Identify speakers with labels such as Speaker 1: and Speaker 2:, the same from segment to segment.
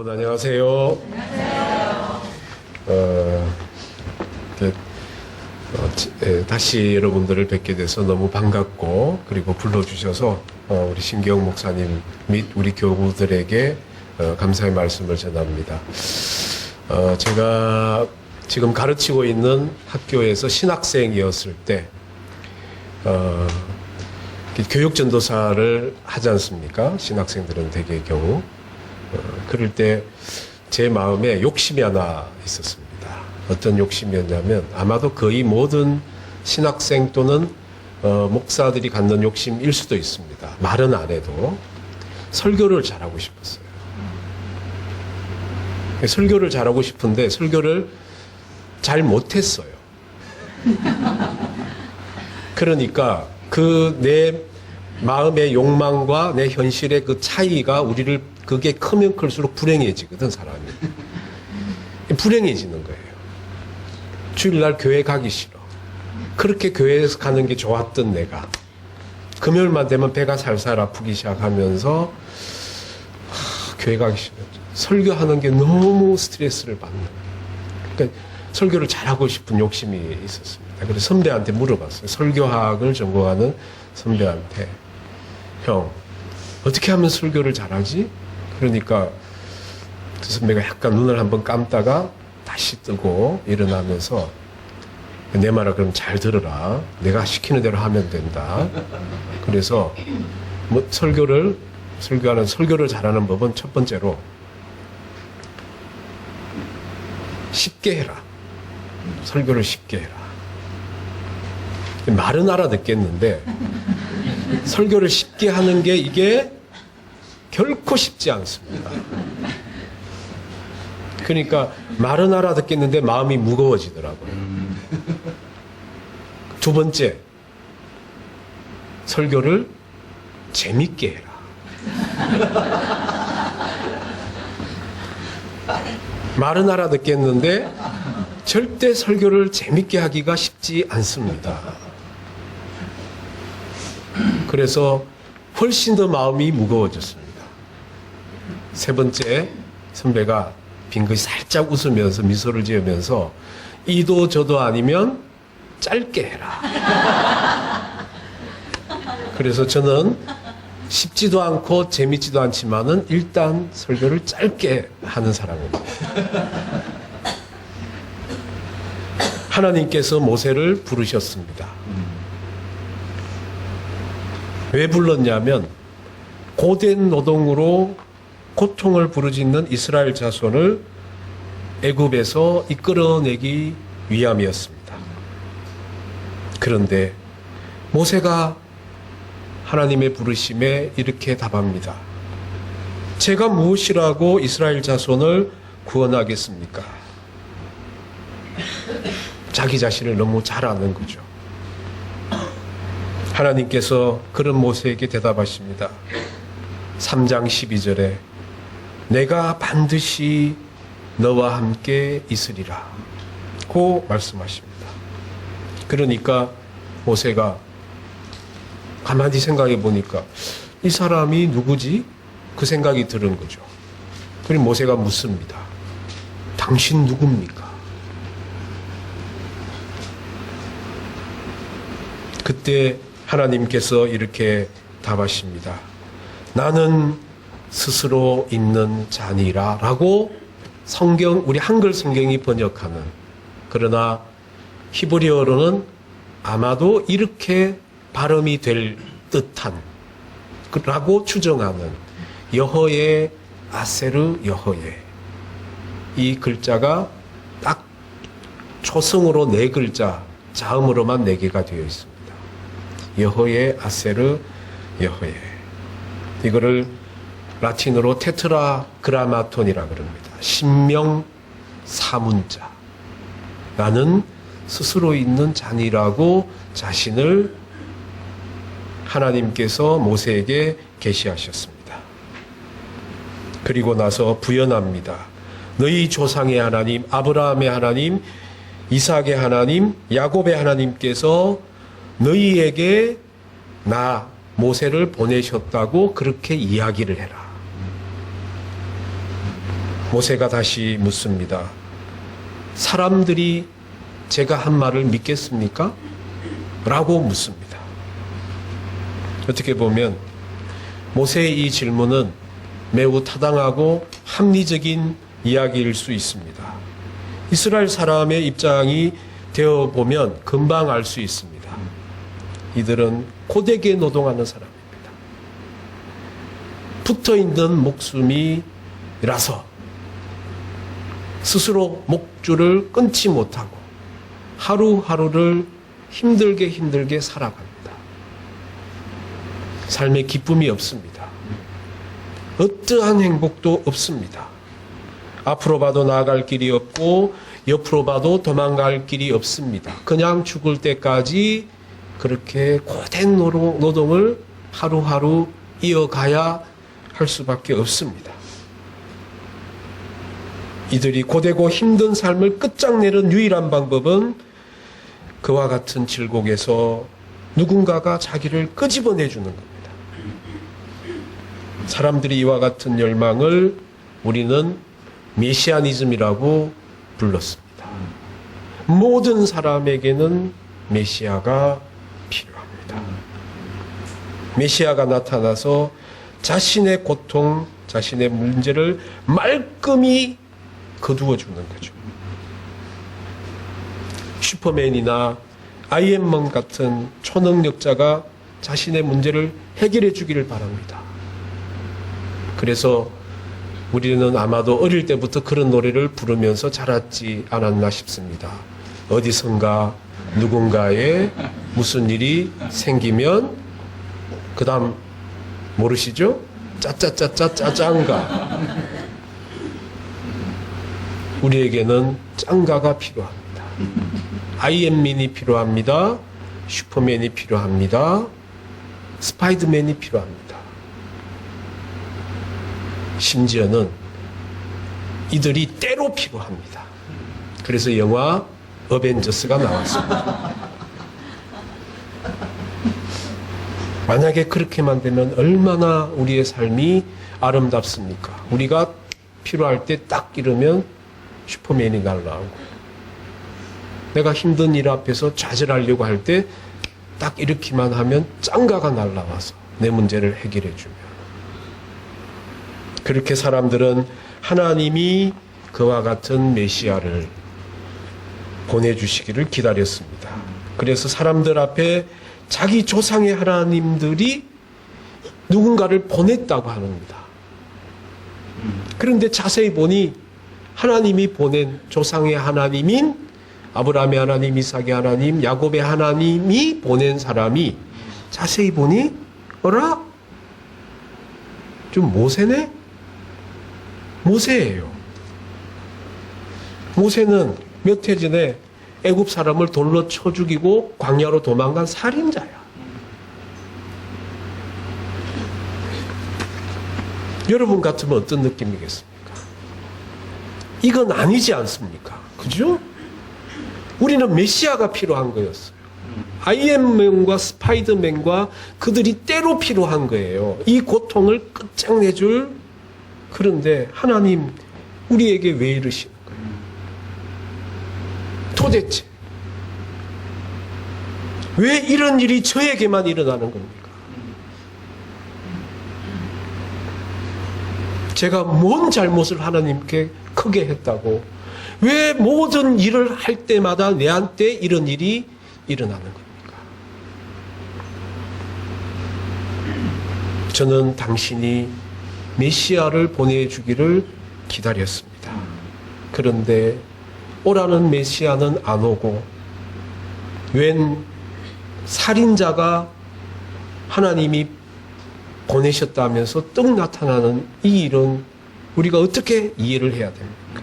Speaker 1: 여러분 안녕하세요. 다시 여러분들을 뵙게 돼서 너무 반갑고, 그리고 불러주셔서 우리 신기영 목사님 및 우리 교우들에게 감사의 말씀을 전합니다. 제가 지금 가르치고 있는 학교에서 신학생이었을 때 교육전도사를 하지 않습니까? 신학생들은 대개의 경우. 그럴 때 제 마음에 욕심이 하나 있었습니다. 어떤 욕심이었냐면, 아마도 거의 모든 신학생 또는 목사들이 갖는 욕심일 수도 있습니다. 말은 안 해도 설교를 잘하고 싶었어요. 설교를 잘하고 싶은데 설교를 잘 못했어요. 그러니까 그 내 마음의 욕망과 내 현실의 그 차이가 그게 크면 클수록 불행해지거든, 사람이. 불행해지는 거예요. 주일날 교회 가기 싫어. 그렇게 교회에서 가는 게 좋았던 내가 금요일만 되면 배가 살살 아프기 시작하면서 교회 가기 싫어. 설교하는 게 너무 스트레스를 받는 거예요. 그러니까 설교를 잘하고 싶은 욕심이 있었습니다. 그래서 선배한테 물어봤어요. 설교학을 전공하는 선배한테, 형, 어떻게 하면 설교를 잘하지? 그러니까 그 선배가 약간 눈을 한번 감다가 다시 뜨고 일어나면서, 내 말을 그럼 잘 들어라. 내가 시키는 대로 하면 된다. 그래서 설교를 잘하는 법은 첫 번째로 쉽게 해라. 설교를 쉽게 해라. 말은 알아듣겠는데 설교를 쉽게 하는 게 이게 결코 쉽지 않습니다. 그러니까 말은 알아듣겠는데 마음이 무거워지더라고요. 두 번째, 설교를 재밌게 해라. 말은 알아듣겠는데 절대 설교를 재밌게 하기가 쉽지 않습니다. 그래서 훨씬 더 마음이 무거워졌습니다. 세 번째, 선배가 빙긋이 살짝 웃으면서 미소를 지으면서, 이도 저도 아니면 짧게 해라. 그래서 저는 쉽지도 않고 재밌지도 않지만은 일단 설교를 짧게 하는 사람입니다. 하나님께서 모세를 부르셨습니다. 왜 불렀냐면, 고된 노동으로 고통을 부르짖는 이스라엘 자손을 애굽에서 이끌어내기 위함이었습니다. 그런데 모세가 하나님의 부르심에 이렇게 답합니다. 제가 무엇이라고 이스라엘 자손을 구원하겠습니까? 자기 자신을 너무 잘 아는 거죠. 하나님께서 그런 모세에게 대답하십니다. 3장 12절에 내가 반드시 너와 함께 있으리라 고 말씀하십니다. 그러니까 모세가 가만히 생각해 보니까, 이 사람이 누구지? 그 생각이 드는 거죠. 그리고 모세가 묻습니다. 당신 누굽니까? 그때 하나님께서 이렇게 답하십니다. 나는 스스로 있는 자니라 라고 우리 한글 성경이 번역하는, 그러나 히브리어로는 아마도 이렇게 발음이 될 듯한 라고 추정하는 여호의 아세르 여호의, 이 글자가 딱 초성으로 4글자, 자음으로만 4개가 되어 있습니다. 여호의 아세르 여호의. 이거를 라틴어로 테트라그라마톤이라 그럽니다. 신명 사문자. 나는 스스로 있는 자니라고 자신을 하나님께서 모세에게 계시하셨습니다. 그리고 나서 부연합니다. 너희 조상의 하나님, 아브라함의 하나님, 이삭의 하나님, 야곱의 하나님께서 너희에게 나 모세를 보내셨다고 그렇게 이야기를 해라. 모세가 다시 묻습니다. 사람들이 제가 한 말을 믿겠습니까? 라고 묻습니다. 어떻게 보면 모세의 이 질문은 매우 타당하고 합리적인 이야기일 수 있습니다. 이스라엘 사람의 입장이 되어보면 금방 알 수 있습니다. 이들은 고되게 노동하는 사람입니다. 붙어있는 목숨이라서 스스로 목줄을 끊지 못하고 하루하루를 힘들게 살아갑니다. 삶에 기쁨이 없습니다. 어떠한 행복도 없습니다. 앞으로 봐도 나아갈 길이 없고 옆으로 봐도 도망갈 길이 없습니다. 그냥 죽을 때까지 그렇게 고된 노동을 하루하루 이어가야 할 수밖에 없습니다. 이들이 고되고 힘든 삶을 끝장내는 유일한 방법은 그와 같은 질곡에서 누군가가 자기를 끄집어내 주는 겁니다. 사람들이 이와 같은 열망을 우리는 메시아니즘이라고 불렀습니다. 모든 사람에게는 메시아가 필요합니다. 메시아가 나타나서 자신의 고통, 자신의 문제를 말끔히 거두어 주는 거죠. 슈퍼맨이나 아이언맨 같은 초능력자가 자신의 문제를 해결해 주기를 바랍니다. 그래서 우리는 아마도 어릴 때부터 그런 노래를 부르면서 자랐지 않았나 싶습니다. 어디선가 누군가에 무슨 일이 생기면 그 다음 모르시죠? 짜짜짜짜 짜장가. 우리에게는 짱가가 필요합니다. 아이언맨이 필요합니다. 슈퍼맨이 필요합니다. 스파이더맨이 필요합니다. 심지어는 이들이 때로 필요합니다. 그래서 영화 어벤져스가 나왔습니다. 만약에 그렇게만 되면 얼마나 우리의 삶이 아름답습니까? 우리가 필요할 때 딱 이러면 슈퍼맨이 날라오고, 내가 힘든 일 앞에서 좌절하려고 할 때 딱 이렇게만 하면 짱가가 날라와서 내 문제를 해결해 주며, 그렇게 사람들은 하나님이 그와 같은 메시아를 보내주시기를 기다렸습니다. 그래서 사람들 앞에 자기 조상의 하나님들이 누군가를 보냈다고 합니다. 그런데 자세히 보니 하나님이 보낸 조상의 하나님인 아브라함의 하나님, 이삭의 하나님, 야곱의 하나님이 보낸 사람이 자세히 보니 어라? 좀 모세네? 모세예요. 모세는 몇 해 전에 애굽 사람을 돌로 쳐 죽이고 광야로 도망간 살인자야. 여러분 같으면 어떤 느낌이겠습니까? 이건 아니지 않습니까? 그죠? 우리는 메시아가 필요한 거였어요. 아이언맨과 스파이더맨과 그들이 때로 필요한 거예요. 이 고통을 끝장내줄. 그런데 하나님 우리에게 왜 이러시는 거예요? 도대체 왜 이런 일이 저에게만 일어나는 겁니까? 제가 뭔 잘못을 하나님께 크게 했다고, 왜 모든 일을 할 때마다 내한테 이런 일이 일어나는 겁니까? 저는 당신이 메시아를 보내주기를 기다렸습니다. 그런데 오라는 메시아는 안 오고 웬 살인자가 하나님이 보내셨다면서 떡 나타나는 이 일은 우리가 어떻게 이해를 해야 됩니까?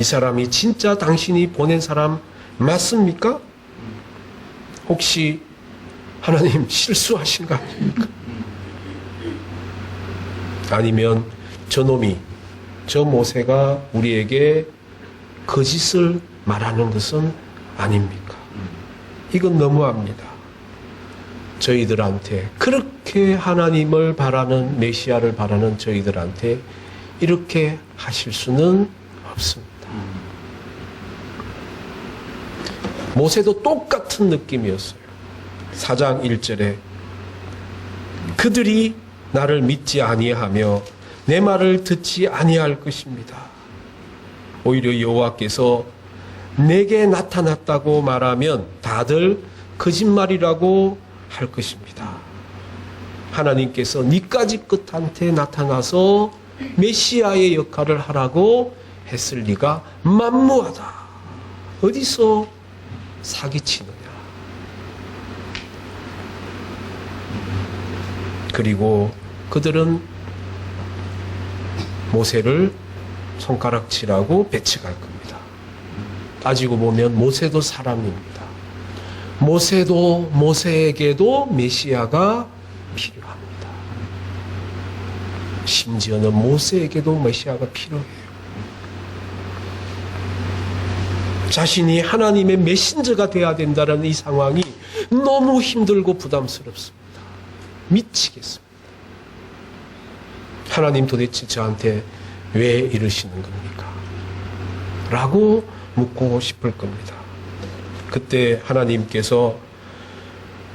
Speaker 1: 이 사람이 진짜 당신이 보낸 사람 맞습니까? 혹시 하나님 실수하신 거 아닙니까? 아니면 저놈이, 저 모세가 우리에게 거짓을 말하는 것은 아닙니까? 이건 너무합니다. 저희들한테, 그렇게 하나님을 바라는, 메시아를 바라는 저희들한테 이렇게 하실 수는 없습니다. 모세도 똑같은 느낌이었어요. 4장 1절에 그들이 나를 믿지 아니하며 내 말을 듣지 아니할 것입니다. 오히려 여호와께서 내게 나타났다고 말하면 다들 거짓말이라고 할 것입니다. 하나님께서 니까지 끝한테 나타나서 메시아의 역할을 하라고 했을 리가 만무하다. 어디서 사기치느냐. 그리고 그들은 모세를 손가락질하고 배척할 겁니다. 따지고 보면 모세도 사람입니다. 모세에게도 메시아가 필요합니다. 심지어는 모세에게도 메시아가 필요해요. 자신이 하나님의 메신저가 되어야 된다는 이 상황이 너무 힘들고 부담스럽습니다. 미치겠습니다. 하나님 도대체 저한테 왜 이러시는 겁니까? 라고 묻고 싶을 겁니다. 그때 하나님께서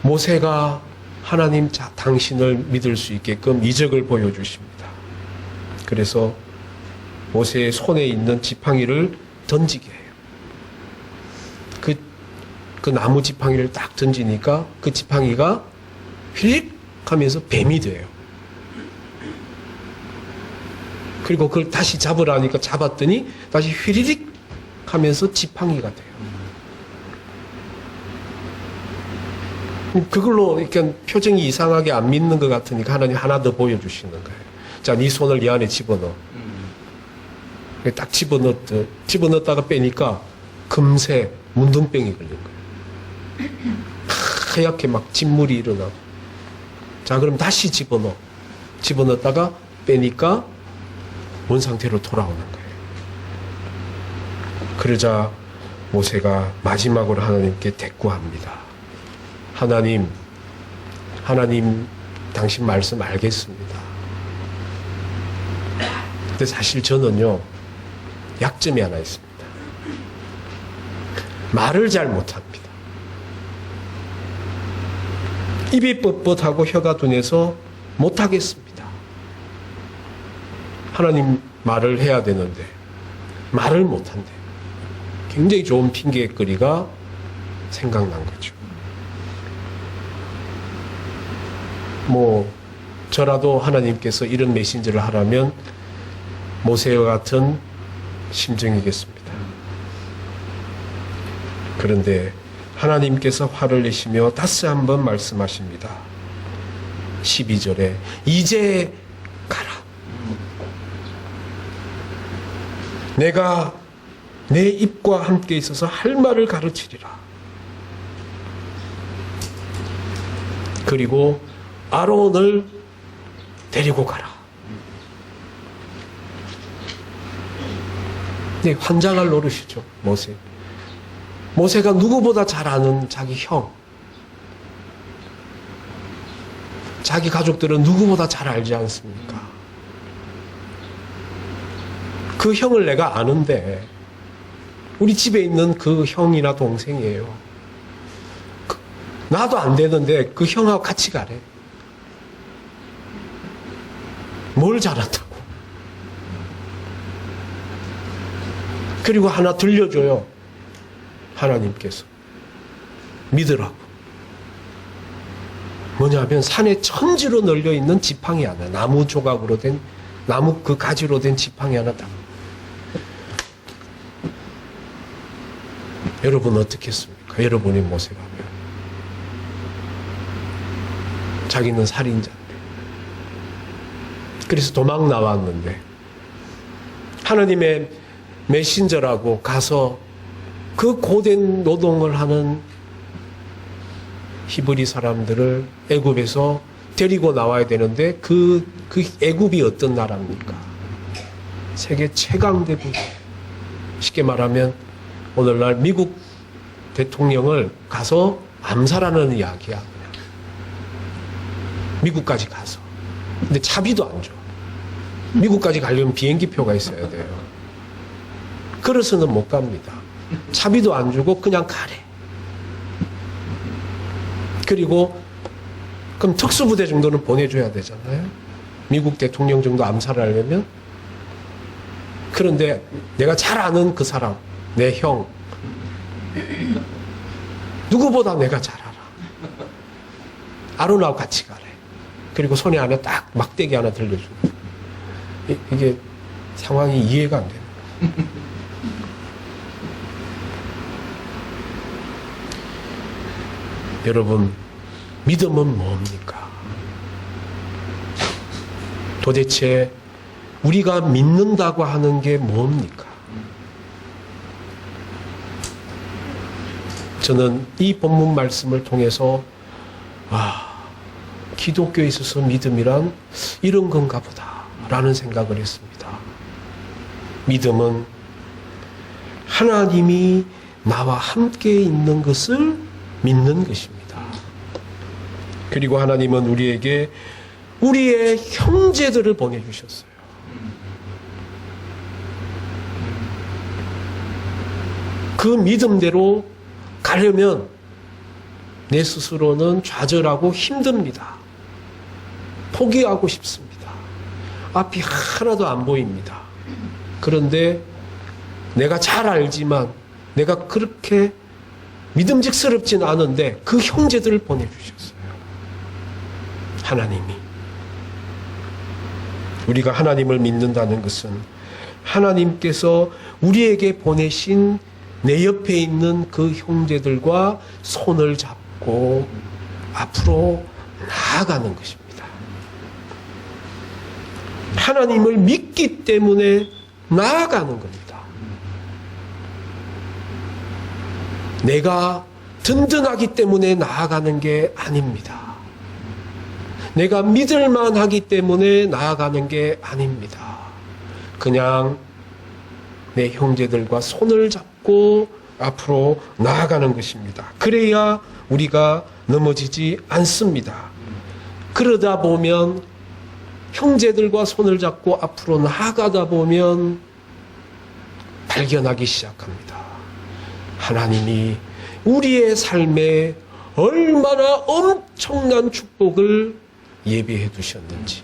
Speaker 1: 모세가 하나님 당신을 믿을 수 있게끔 이적을 보여주십니다. 그래서 모세의 손에 있는 지팡이를 던지게 해요. 그 나무 지팡이를 딱 던지니까 그 지팡이가 휘릭 하면서 뱀이 돼요. 그리고 그걸 다시 잡으라니까 잡았더니 다시 휘리릭 하면서 지팡이가 돼요. 그걸로 이렇게 표정이 이상하게 안 믿는 것 같으니까 하나님 하나 더 보여주시는 거예요. 자, 네 손을 이 안에 집어넣어. 딱 집어넣었다가 빼니까 금세 문둥병이 걸린 거예요. 하얗게 막 진물이 일어나고. 자, 그럼 다시 집어넣어. 집어넣었다가 빼니까 원 상태로 돌아오는 거예요. 그러자 모세가 마지막으로 하나님께 대꾸합니다. 하나님, 당신 말씀 알겠습니다. 근데 사실 저는요, 약점이 하나 있습니다. 말을 잘 못합니다. 입이 뻣뻣하고 혀가 둔해서 못하겠습니다. 하나님 말을 해야 되는데 말을 못한대. 굉장히 좋은 핑계거리가 생각난 거죠. 저라도 하나님께서 이런 메신저를 하라면 모세와 같은 심정이겠습니다. 그런데 하나님께서 화를 내시며 다시 한번 말씀하십니다. 12절에 이제 가라. 내가 내 입과 함께 있어서 할 말을 가르치리라. 그리고 아론을 데리고 가라. 네, 환장할 노릇이죠, 모세. 모세가 누구보다 잘 아는 자기 형. 자기 가족들은 누구보다 잘 알지 않습니까? 그 형을 내가 아는데, 우리 집에 있는 그 형이나 동생이에요. 나도 안 되는데 그 형하고 같이 가래. 뭘 잘한다고. 그리고 하나 들려줘요. 하나님께서. 믿으라고. 뭐냐면 산에 천지로 널려있는 지팡이 하나. 나무 조각으로 된, 나무 그 가지로 된 지팡이 하나 딱. 여러분 어떻겠습니까? 여러분이 모세라면. 자기는 살인자인데. 그래서 도망 나왔는데 하나님의 메신저라고 가서 그 고된 노동을 하는 히브리 사람들을 애굽에서 데리고 나와야 되는데 그 애굽이 어떤 나라입니까? 세계 최강 대국. 쉽게 말하면 오늘날 미국 대통령을 가서 암살하는 이야기야. 미국까지 가서. 근데 차비도 안 줘. 미국까지 가려면 비행기 표가 있어야 돼요. 걸어서는 못 갑니다. 차비도 안 주고 그냥 가래. 그리고 그럼 특수부대 정도는 보내줘야 되잖아요. 미국 대통령 정도 암살을 하려면. 그런데 내가 잘 아는 그 사람, 내 형, 누구보다 내가 잘 알아. 아론하고 같이 가래. 그리고 손에 하나 딱 막대기 하나 들려주고. 이게 상황이 이해가 안 되는. 여러분, 믿음은 뭡니까? 도대체 우리가 믿는다고 하는 게 뭡니까? 저는 이 본문 말씀을 통해서 기독교에 있어서 믿음이란 이런 건가 보다 라는 생각을 했습니다. 믿음은 하나님이 나와 함께 있는 것을 믿는 것입니다. 그리고 하나님은 우리에게 우리의 형제들을 보내주셨어요. 그 믿음대로 가려면 내 스스로는 좌절하고 힘듭니다. 포기하고 싶습니다. 앞이 하나도 안 보입니다. 그런데 내가 잘 알지만 내가 그렇게 믿음직스럽진 않은데 그 형제들을 보내주셨어요. 하나님이. 우리가 하나님을 믿는다는 것은 하나님께서 우리에게 보내신 내 옆에 있는 그 형제들과 손을 잡고 앞으로 나아가는 것입니다. 하나님을 믿기 때문에 나아가는 겁니다. 내가 든든하기 때문에 나아가는 게 아닙니다. 내가 믿을만 하기 때문에 나아가는 게 아닙니다. 그냥 내 형제들과 손을 잡고 앞으로 나아가는 것입니다. 그래야 우리가 넘어지지 않습니다. 그러다 보면 형제들과 손을 잡고 앞으로 나아가다 보면 발견하기 시작합니다. 하나님이 우리의 삶에 얼마나 엄청난 축복을 예비해 두셨는지.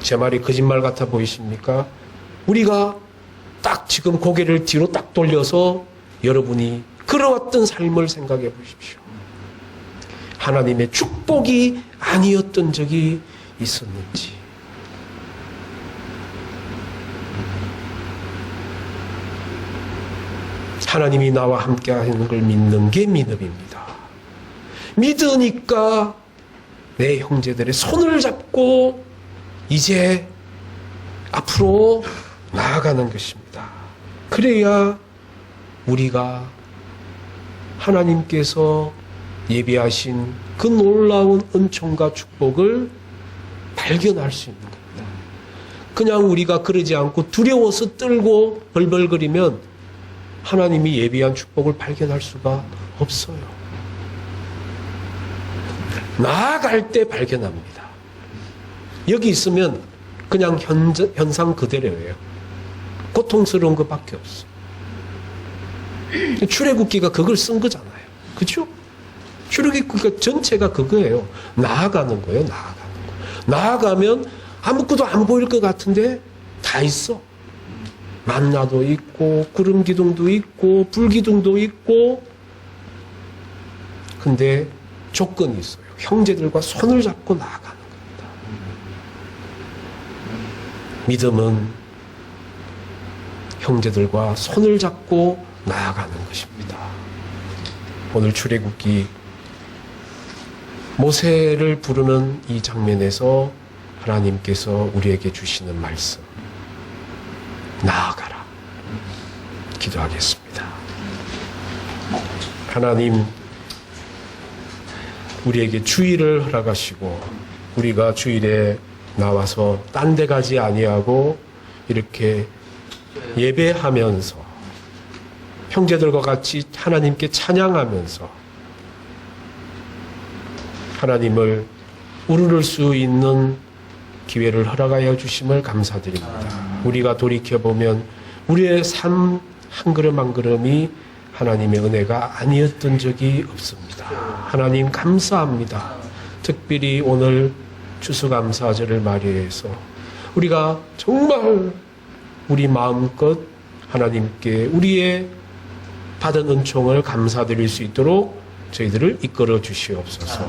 Speaker 1: 제 말이 거짓말 같아 보이십니까? 우리가 딱 지금 고개를 뒤로 딱 돌려서 여러분이 걸어왔던 삶을 생각해 보십시오. 하나님의 축복이 아니었던 적이 있었는지. 하나님이 나와 함께 하는 걸 믿는 게 믿음입니다. 믿으니까 내 형제들의 손을 잡고 이제 앞으로 나아가는 것입니다. 그래야 우리가 하나님께서 예비하신 그 놀라운 은총과 축복을 발견할 수 있는 겁니다. 그냥 우리가 그러지 않고 두려워서 떨고 벌벌거리면 하나님이 예비한 축복을 발견할 수가 없어요. 나아갈 때 발견합니다. 여기 있으면 그냥 현상 그대로예요. 고통스러운 것밖에 없어. 출애굽기가 그걸 쓴 거잖아요. 그렇죠? 출애굽기가 전체가 그거예요. 나아가는 거예요. 나아가는 거. 나아가면 아무것도 안 보일 것 같은데 다 있어. 만나도 있고 구름 기둥도 있고 불 기둥도 있고. 근데 조건이 있어요. 형제들과 손을 잡고 나아가는 겁니다. 믿음은 형제들과 손을 잡고 나아가는 것입니다. 오늘 출애굽기 모세를 부르는 이 장면에서 하나님께서 우리에게 주시는 말씀, 나아가라. 기도하겠습니다. 하나님, 우리에게 주일을 허락하시고 우리가 주일에 나와서 딴 데 가지 아니하고 이렇게 예배하면서 형제들과 같이 하나님께 찬양하면서 하나님을 우러를 수 있는 기회를 허락하여 주심을 감사드립니다. 우리가 돌이켜보면 우리의 삶 한 걸음 한 걸음이 하나님의 은혜가 아니었던 적이 없습니다. 하나님 감사합니다. 특별히 오늘 추수감사절을 맞이해서 우리가 정말 우리 마음껏 하나님께 우리의 받은 은총을 감사드릴 수 있도록 저희들을 이끌어 주시옵소서.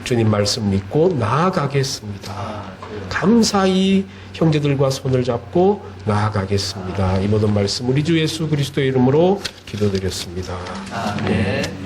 Speaker 1: 주님 말씀 믿고 나아가겠습니다. 감사히 형제들과 손을 잡고 나아가겠습니다. 이 모든 말씀 우리 주 예수 그리스도의 이름으로 기도드렸습니다.
Speaker 2: 아멘.